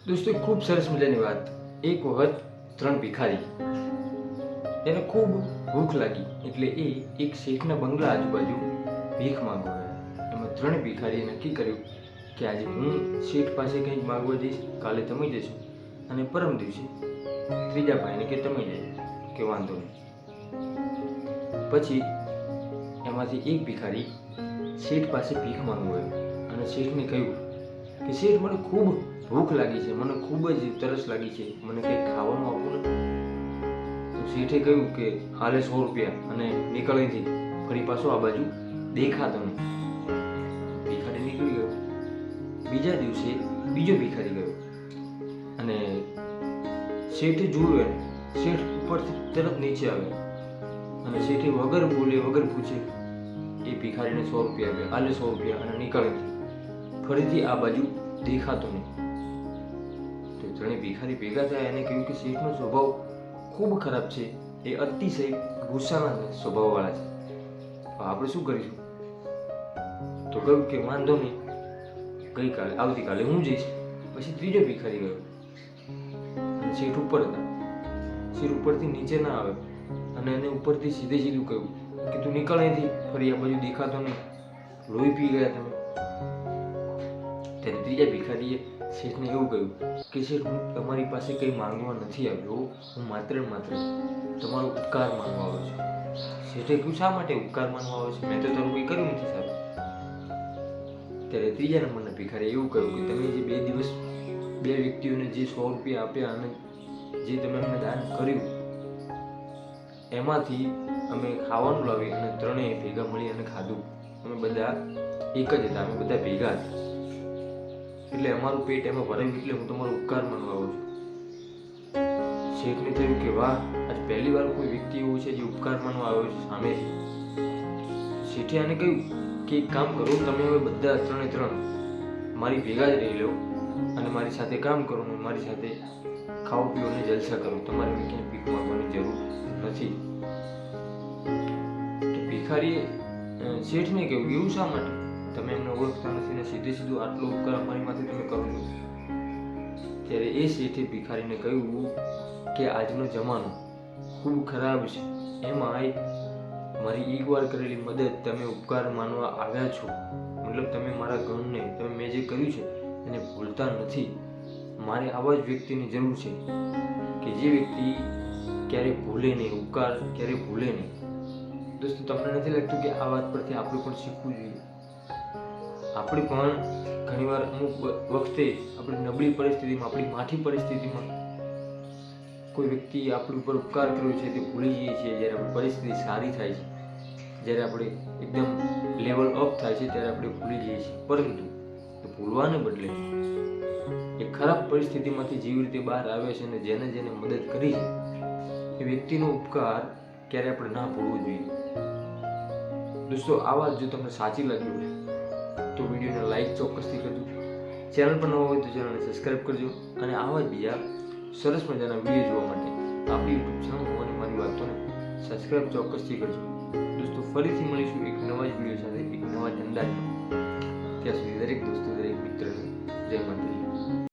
દોસ્તો ખૂબ સરસ મજાની વાત। એક વખત ત્રણ ભિખારી, એને ખૂબ ભૂખ લાગી એટલે એ એક શેઠના બંગલા આજુબાજુ ભીખ માંગવા ગયા। એમાં ત્રણ ભિખારીએ નક્કી કર્યું કે આજે હું શેઠ પાસે કંઈક માંગવા જઈશ, કાલે તમે જશો અને પરમ દિવસે ત્રીજા ભાઈને કે તમે જજો, કે વાંધો નહીં। પછી એમાંથી એક ભિખારી શેઠ પાસે ભીખ માંગવા ગયો અને શેઠને કહ્યું કે શેઠ, મને ખૂબ ભૂખ લાગી છે, મને ખૂબ જ તરસ લાગી છે, મને કંઈક ખાવાનું આપો ને। તો શેઠે કહ્યું કે હાલે 100 રૂપિયા અને નીકળ અહીંથી, ફરી પાછો આ બાજુ દેખાતો નહીં। ભિખારી નીકળી ગયો। બીજા દિવસે બીજો ભિખારી ગયો અને શેઠે જોયું એને, શેઠ ઉપરથી તરત નીચે આવ્યો અને શેઠે વગર બોલે વગર પૂછે એ ભિખારીને 100 રૂપિયા આપ્યા, હાલે 100 રૂપિયા અને નીકળ અહીંથી, ફરીથી આ બાજુ દેખાતો નહીં। તો ત્રણેય ભિખારી ભેગા થયા, એને કહ્યું કે શેઠનો સ્વભાવ ખૂબ ખરાબ છે, એ અતિશય ગુસ્સાના સ્વભાવવાળા છે, તો આપણે શું કરીશું? તો કહ્યું કે વાંધો નહીં, ગઈકાલે આવતીકાલે હું જઈશ। પછી ત્રીજો ભિખારી ગયો અને શેઠ ઉપર હતા, શેઠ ઉપરથી નીચે ના આવે અને એને ઉપરથી સીધે સીધું કહ્યું કે તું નીકળ અહીંથી, ફરી આ બાજુ દેખાતો નહીં, લોહી પી ગયા તમે। ત્યારે ત્રીજા ભિખારીએ શેઠને એવું કહ્યું કે શેઠ, હું તમારી પાસે કંઈ માંગવા નથી આવ્યો, હું માત્ર ને માત્ર તમારો ઉપકાર માનવા આવ્યો છું। શેઠે કહ્યું, શા માટે ઉપકાર માનવા આવ્યો છે? મેં તો તારું કંઈ કર્યું નથી સાહેબ। ત્યારે ત્રીજા નંબરના ભિખારીએ એવું કહ્યું કે તમે જે 2 દિવસ 2 વ્યક્તિઓને જે 100 રૂપિયા આપ્યા અને જે તમે અમને દાન કર્યું, એમાંથી અમે ખાવાનું લાવી અને ત્રણેય ભેગા મળી અને ખાધું। અમે બધા એક જ હતા, અમે બધા ભેગા હતા, એટલે અમારું પેટ એમાં ભરાયું, એટલે હું તમારો ઉપકાર માનવા આવું છું। શેઠને થયું કે વાહ, આજ પહેલી વાર કોઈ વ્યક્તિ એવું છે જે ઉપકાર માનવા આવ્યો છે સામેથી। શેઠે આને કહ્યું કે એક કામ કરો, તમે હવે બધા ત્રણ મારી ભેગા જ રહી લો અને મારી સાથે કામ કરો અને મારી સાથે ખાઓ પીઓ અને જલસા કરો, તમારે ક્યાંય ભીખ માંગવાની જરૂર નથી। તો ભિખારીએ શેઠને કહ્યું, એવું શા માટે? તમે એમને ઓળખતા નથી ને સીધે સીધું આટલો ઉપકાર અમારી માથે તમે કરો છો। ત્યારે એ શેઠે ભિખારીને કહ્યું કે આજનો જમાનો ખૂબ ખરાબ છે, એમાં મારી એકવાર કરેલી મદદ તમે ઉપકાર માનવા આવ્યા છો, મતલબ તમે મારા ગણને, તમે મેં જે કર્યું છે એને ભૂલતા નથી। મારે આવા જ વ્યક્તિની જરૂર છે કે જે વ્યક્તિ ક્યારેય ભૂલે નહીં, ઉપકાર ક્યારેય ભૂલે નહીં। દોસ્તો, તમને નથી લાગતું કે આ વાત પરથી આપણે પણ શીખવું જોઈએ? આપણે પણ ઘણીવાર અમુક વખતે આપણી નબળી પરિસ્થિતિમાં, આપણી માઠી પરિસ્થિતિમાં કોઈ વ્યક્તિ આપણી ઉપર ઉપકાર કર્યો છે તે ભૂલી જઈએ છીએ। જ્યારે આપણી પરિસ્થિતિ સારી થાય છે, જ્યારે આપણે એકદમ લેવલ અપ થાય છે, ત્યારે આપણે ભૂલી જઈએ છીએ। પરંતુ એ ભૂલવાને બદલે એ ખરાબ પરિસ્થિતિમાંથી જેવી રીતે બહાર આવે છે અને જેને જેને મદદ કરી છે એ વ્યક્તિનો ઉપકાર ક્યારે આપણે ના ભૂલવો જોઈએ। દોસ્તો, આ વાત જો તમને સાચી લાગી હોય તો વિડીયોને લાઈક ચોક્કસથી કરજો, ચેનલ પર નવા હોય તો ચેનલને સબસ્ક્રાઈબ કરજો અને આવા જ બીજા સરસ મજાના વિડીયો જોવા માટે આપણી યુટ્યુબ ચેનલ અને મારી વાતોને સબસ્ક્રાઈબ ચોક્કસથી કરજો। દોસ્તો, ફરીથી મળીશું એક નવા જ વિડીયો સાથે, એક નવા જ અંદાજમાં। ત્યાં સુધી દરેક દોસ્તો, દરેક મિત્રને જય માતાજી।